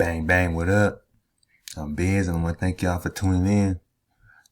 Bang, bang, what up? I'm Biz and I want to thank y'all for tuning in.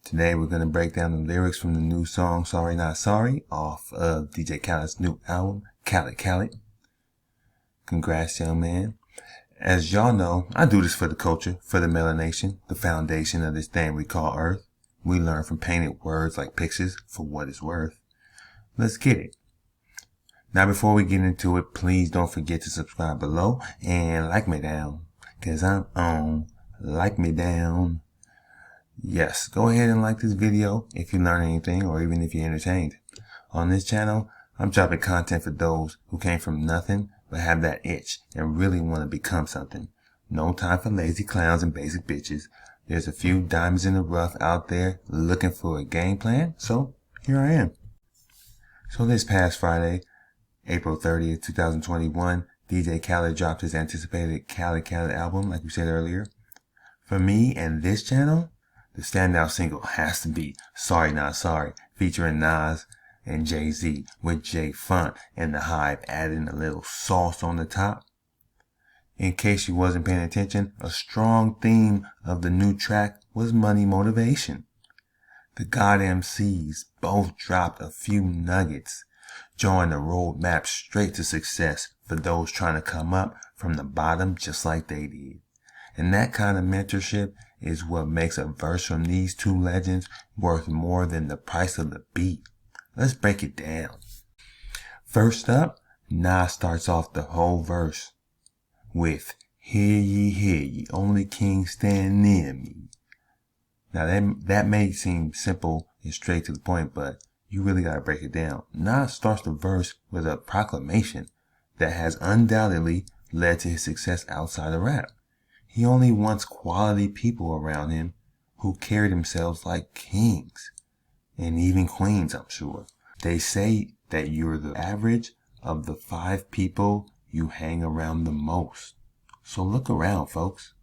Today we're going to break down the lyrics from the new song Sorry Not Sorry off of DJ Khaled's new album, Khaled. Congrats, young man. As y'all know, I do this for the culture, for the melanation, the foundation of this thing we call Earth. We learn from painted words like pictures for what it's worth. Let's get it. Now before we get into it, please don't forget to subscribe below and like me down, cause I'm on like me down. Yes, go ahead and like this video if you learn anything or even if you're entertained. On this channel, I'm dropping content for those who came from nothing but have that itch and really want to become something. No time for lazy clowns and basic bitches. There's a few diamonds in the rough out there looking for a game plan, so here I am. So this past Friday, April 30th, 2021, DJ Khaled dropped his anticipated Khaled album, like we said earlier. For me and this channel, the standout single has to be Sorry Not Sorry, featuring Nas and JayZ, with J Font and the Hive adding a little sauce on the top. In case you wasn't paying attention, a strong theme of the new track was money motivation. The God MCs both dropped a few nuggets, drawing a roadmap straight to success for those trying to come up from the bottom just like they did. And that kind of mentorship is what makes a verse from these two legends worth more than the price of the beat. Let's break it down. First up, Nas starts off the whole verse with, hear ye, only kings stand near me. Now that may seem simple and straight to the point, but you really gotta break it down. Nas starts the verse with a proclamation that has undoubtedly led to his success outside of rap. He only wants quality people around him who carry themselves like kings and even queens, I'm sure. They say that you're the average of the 5 people you hang around the most. So look around, folks.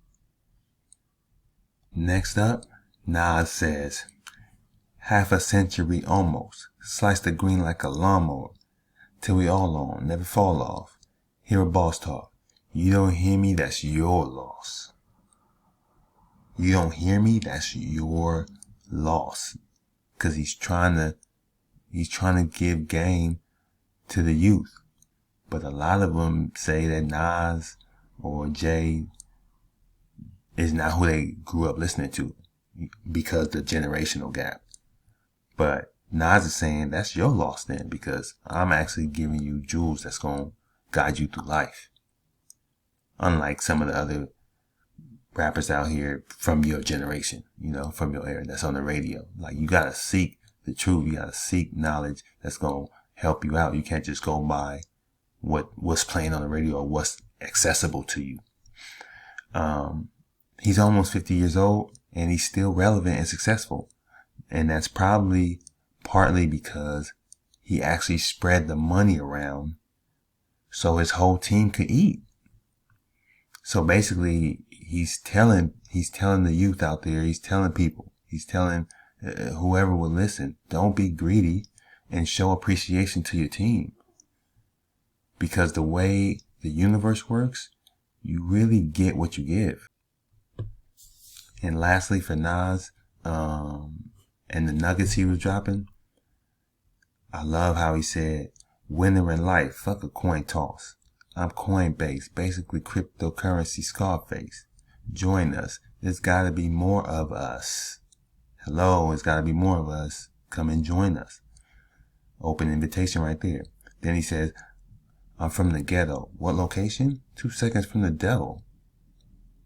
Next up, Nas says, half a century almost, slice the green like a lawnmower, till we all on, never fall off. Hear a boss talk. You don't hear me, that's your loss. You don't hear me, that's your loss. Cause he's trying to give game to the youth. But a lot of them say that Nas or Jay is not who they grew up listening to because the generational gap. But Nas is saying that's your loss then, because I'm actually giving you jewels that's going to guide you through life. Unlike some of the other rappers out here from your generation, from your era that's on the radio. Like, you got to seek the truth. You got to seek knowledge that's going to help you out. You can't just go by what's playing on the radio or what's accessible to you. He's almost 50 years old and he's still relevant and successful. And that's probably partly because he actually spread the money around so his whole team could eat. So basically, he's telling the youth out there, he's telling people, he's telling whoever will listen, don't be greedy and show appreciation to your team. Because the way the universe works, you really get what you give. And lastly, for Nas, and the nuggets he was dropping, I love how he said, winner in life, fuck a coin toss. I'm Coinbase, basically cryptocurrency Scarface. Join us. There's gotta be more of us. Hello, there's gotta be more of us. Come and join us. Open invitation right there. Then he says, I'm from the ghetto. What location? 2 seconds from the devil.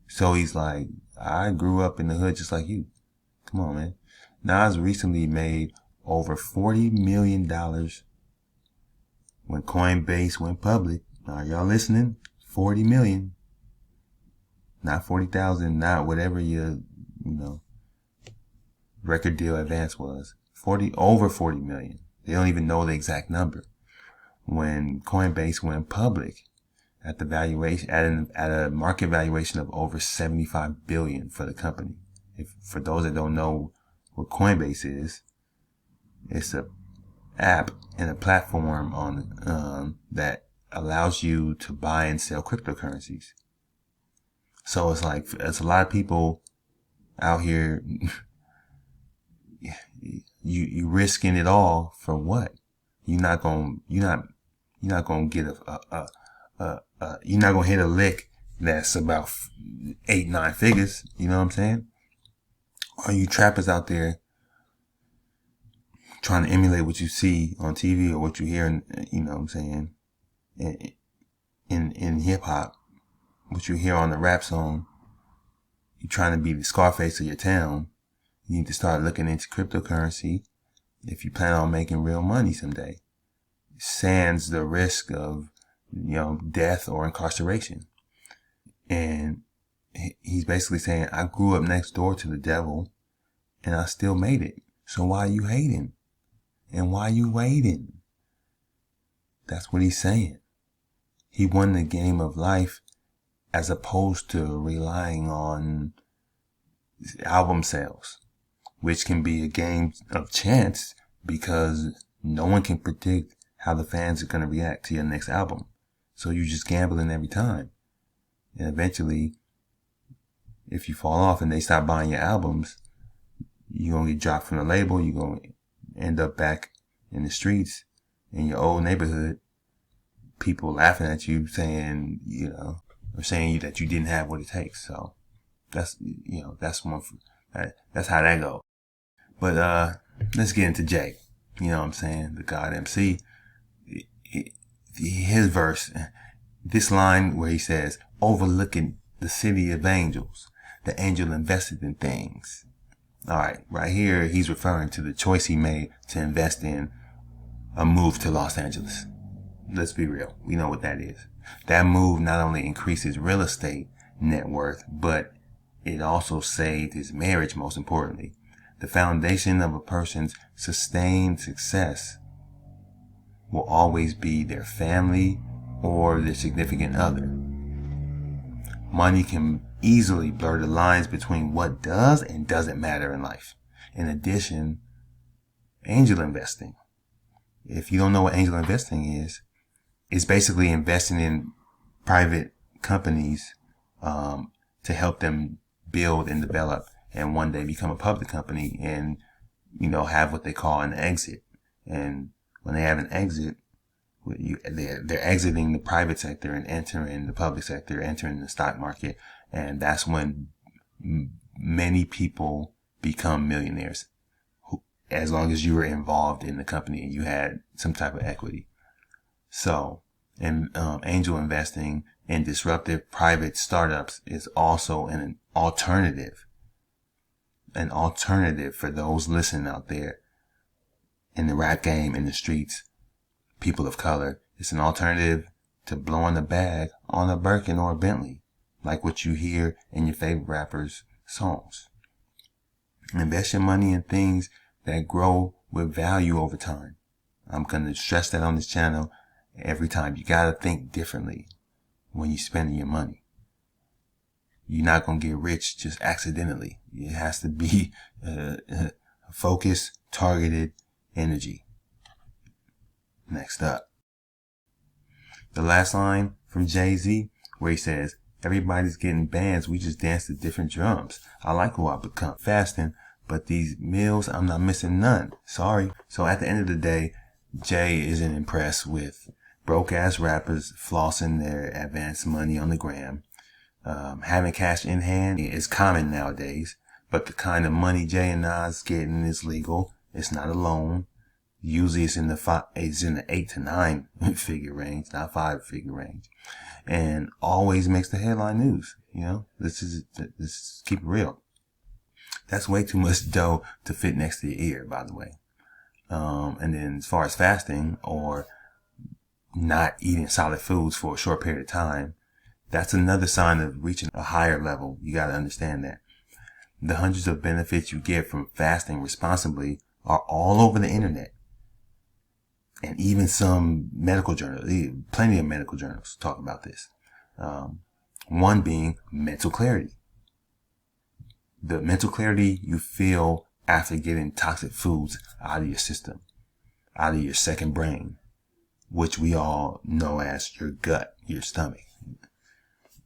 So he's like, I grew up in the hood just like you. Come on, man. Nas recently made over $40 million when Coinbase went public. Are y'all listening? 40 million. Not 40,000, not whatever your, record deal advance was. Over 40 million. They don't even know the exact number. When Coinbase went public at the valuation, at a market valuation of over 75 billion for the company. For those that don't know what Coinbase is, it's a app and a platform on that allows you to buy and sell cryptocurrencies. So it's like, it's a lot of people out here, you risking it all for what? You're not gonna get you're not gonna hit a lick that's about 8-9 figures. You know what I'm saying? Are you trappers out there trying to emulate what you see on TV or what you hear in, you know what I'm saying, in hip hop, what you hear on the rap song? You're trying to be the Scarface of your town. You need to start looking into cryptocurrency if you plan on making real money someday. Sans the risk of, death or incarceration. And he's basically saying, I grew up next door to the devil and I still made it. So why you hating? And why you waiting? That's what he's saying. He won the game of life as opposed to relying on album sales, which can be a game of chance because no one can predict how the fans are going to react to your next album. So you're just gambling every time. And eventually, if you fall off and they stop buying your albums, you're going to get dropped from the label. You're going to end up back in the streets in your old neighborhood. People laughing at you saying, or saying that you didn't have what it takes. So that's, that's one, that's how that goes. But, let's get into Jay. You know what I'm saying? The God MC. His verse, this line where he says, overlooking the city of angels, the angel invested in things. All right. Right here, he's referring to the choice he made to invest in a move to Los Angeles. Let's be real. We know what that is. That move not only increased his real estate net worth, but it also saved his marriage, most importantly. The foundation of a person's sustained success will always be their family or their significant other. Money can easily blur the lines between what does and doesn't matter in life. In addition, angel investing. If you don't know what angel investing is, it's basically investing in private companies to help them build and develop and one day become a public company and, have what they call an exit. And when they have an exit, they're exiting the private sector and entering the public sector, entering the stock market. And that's when many people become millionaires, as long as you were involved in the company and you had some type of equity. So, angel investing in disruptive private startups is also an alternative for those listening out there in the rap game, in the streets, people of color. It's an alternative to blowing a bag on a Birkin or a Bentley, like what you hear in your favorite rappers' songs. Invest your money in things that grow with value over time. I'm going to stress that on this channel every time. You got to think differently when you're spending your money. You're not going to get rich just accidentally. It has to be focused, targeted energy. Next up, the last line from JayZ, where he says, everybody's getting bands, we just dance to different drums. I like who I become. Fasting, but these meals, I'm not missing none. Sorry. So at the end of the day, Jay isn't impressed with broke ass rappers flossing their advanced money on the gram. Having cash in hand is common nowadays, but the kind of money JayZ Nas getting is legal. It's not a loan. Usually it's in the 8 to 9 figure range, not 5 figure range, and always makes the headline news. Let's keep it real. That's way too much dough to fit next to your ear, by the way. And then as far as fasting or not eating solid foods for a short period of time, that's another sign of reaching a higher level. You got to understand that. The hundreds of benefits you get from fasting responsibly are all over the internet. And even some medical journals, plenty of medical journals talk about this. One being mental clarity. The mental clarity you feel after getting toxic foods out of your system, out of your second brain, which we all know as your gut, your stomach.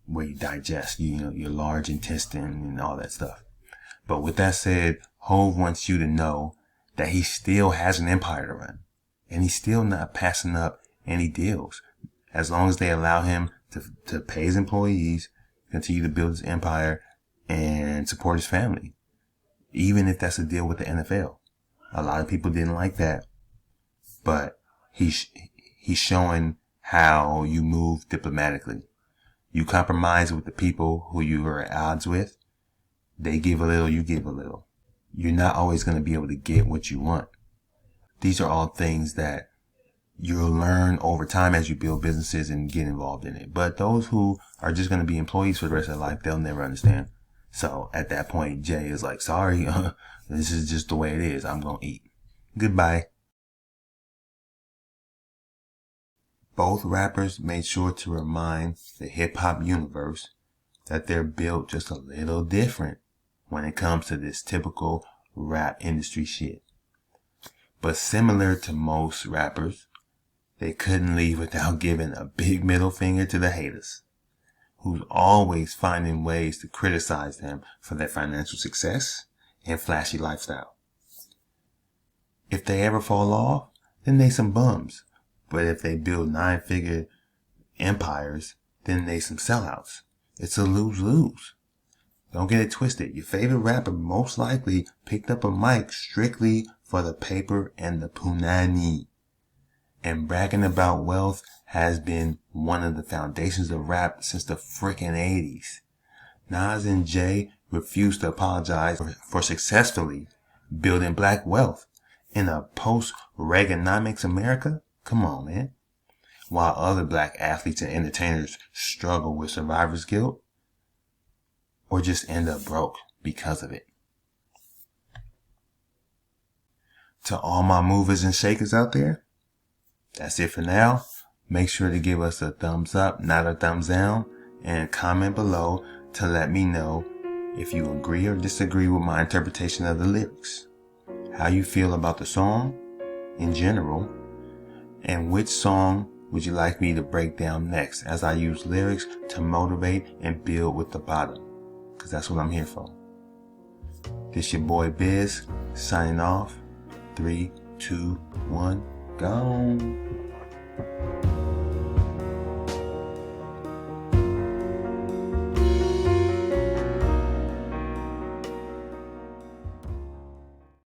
where you digest, your large intestine and all that stuff. But with that said, Hov wants you to know that he still has an empire to run. And he's still not passing up any deals. As long as they allow him to pay his employees, continue to build his empire, and support his family. Even if that's a deal with the NFL. A lot of people didn't like that. But he's showing how you move diplomatically. You compromise with the people who you are at odds with. They give a little, you give a little. You're not always going to be able to get what you want. These are all things that you'll learn over time as you build businesses and get involved in it. But those who are just going to be employees for the rest of their life, they'll never understand. So at that point, Jay is like, sorry, this is just the way it is. I'm going to eat. Goodbye. Both rappers made sure to remind the hip-hop universe that they're built just a little different when it comes to this typical rap industry shit. But similar to most rappers, they couldn't leave without giving a big middle finger to the haters, who's always finding ways to criticize them for their financial success and flashy lifestyle. If they ever fall off, then they some bums. But if they build 9-figure empires, then they some sellouts. It's a lose-lose. Don't get it twisted. Your favorite rapper most likely picked up a mic strictly for the paper and the punani. And bragging about wealth has been one of the foundations of rap since the frickin' 80s. Nas and Jay refused to apologize for successfully building black wealth in a post-Reaganomics America. Come on, man. While other black athletes and entertainers struggle with survivor's guilt or just end up broke because of it. To all my movers and shakers out there, that's it for now. Make sure to give us a thumbs up, not a thumbs down, and comment below to let me know if you agree or disagree with my interpretation of the lyrics, how you feel about the song in general, and which song would you like me to break down next as I use lyrics to motivate and build with the bottom, because that's what I'm here for. This your boy Biz, signing off. 3, 2, 1, gone.